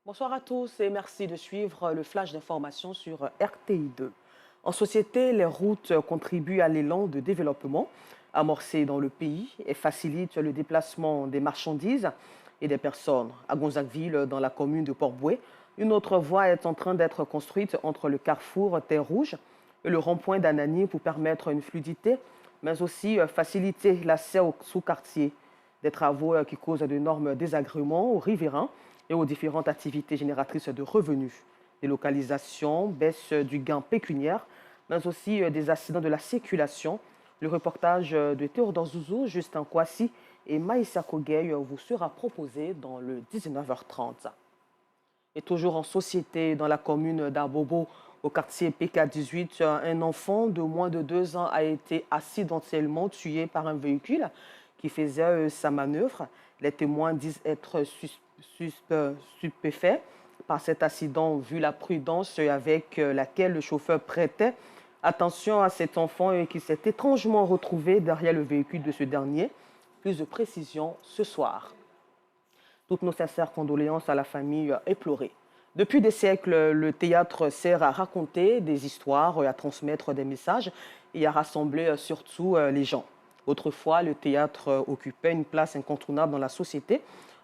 Bonsoir à tous et merci de suivre le flash d'information sur RTI2. En société, les routes contribuent à l'élan de développement amorcé dans le pays et facilitent le déplacement des marchandises et des personnes. À Gonzagueville, dans la commune de Port-Bouët, une autre voie est en train d'être construite entre le carrefour Terre-Rouge et le rond-point d'Anani pour permettre une fluidité, mais aussi faciliter l'accès au sous-quartier. Des travaux qui causent d'énormes désagréments aux riverains et aux différentes activités génératrices de revenus. Délocalisation, baisse du gain pécuniaire, mais aussi des accidents de la circulation. Le reportage de Théodore Zouzou, Justin Kouassi et Maïssa Kogueil vous sera proposé dans le 19h30. Et toujours en société, dans la commune d'Abobo, au quartier PK18, un enfant de moins de 2 ans a été accidentellement tué par un véhicule qui faisait sa manœuvre. Les témoins disent être stupéfaits par cet accident, vu la prudence avec laquelle le chauffeur prêtait attention à cet enfant et qui s'est étrangement retrouvé derrière le véhicule de ce dernier. Plus de précisions ce soir. Toutes nos sincères condoléances à la famille éplorée. Depuis des siècles, le théâtre sert à raconter des histoires, à transmettre des messages et à rassembler surtout les gens. Autrefois, le théâtre occupait une place incontournable dans la société,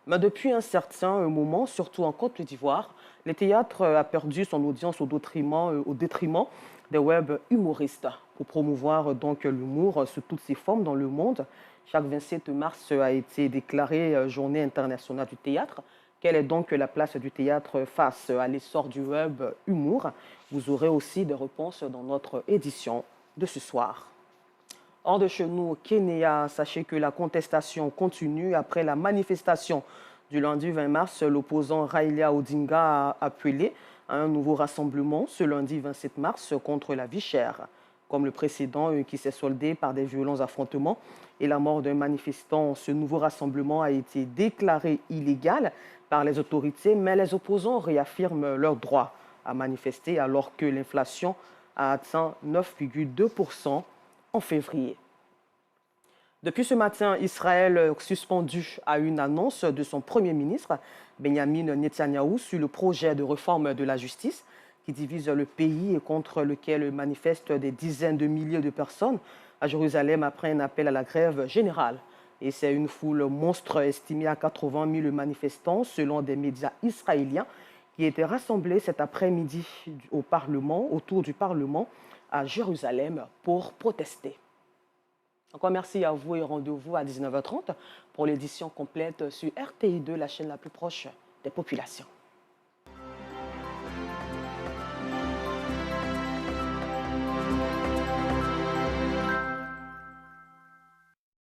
mais depuis un certain moment, surtout en Côte d'Ivoire, le théâtre a perdu son audience au détriment des web humoristes. Pour promouvoir donc l'humour sous toutes ses formes dans le monde, chaque 27 mars a été déclarée Journée internationale du théâtre. Quelle est donc la place du théâtre face à l'essor du web humour? Vous aurez aussi des réponses dans notre édition de ce soir. Hors de chez nous, au Kenya, sachez que la contestation continue après la manifestation du lundi 20 mars. L'opposant Raila Odinga a appelé à un nouveau rassemblement ce lundi 27 mars contre la vie chère. Comme le précédent qui s'est soldé par des violents affrontements et la mort d'un manifestant, ce nouveau rassemblement a été déclaré illégal par les autorités, mais les opposants réaffirment leur droit à manifester alors que l'inflation a atteint 9,2% en février. Depuis ce matin, Israël suspendu à une annonce de son Premier ministre, Benjamin Netanyahou, sur le projet de réforme de la justice qui divise le pays et contre lequel manifestent des dizaines de milliers de personnes à Jérusalem après un appel à la grève générale. Et c'est une foule monstre estimée à 80 000 manifestants, selon des médias israéliens, qui étaient rassemblés cet après-midi au Parlement, autour du Parlement à Jérusalem pour protester. Encore merci à vous et rendez-vous à 19h30 pour l'édition complète sur RTI2, la chaîne la plus proche des populations.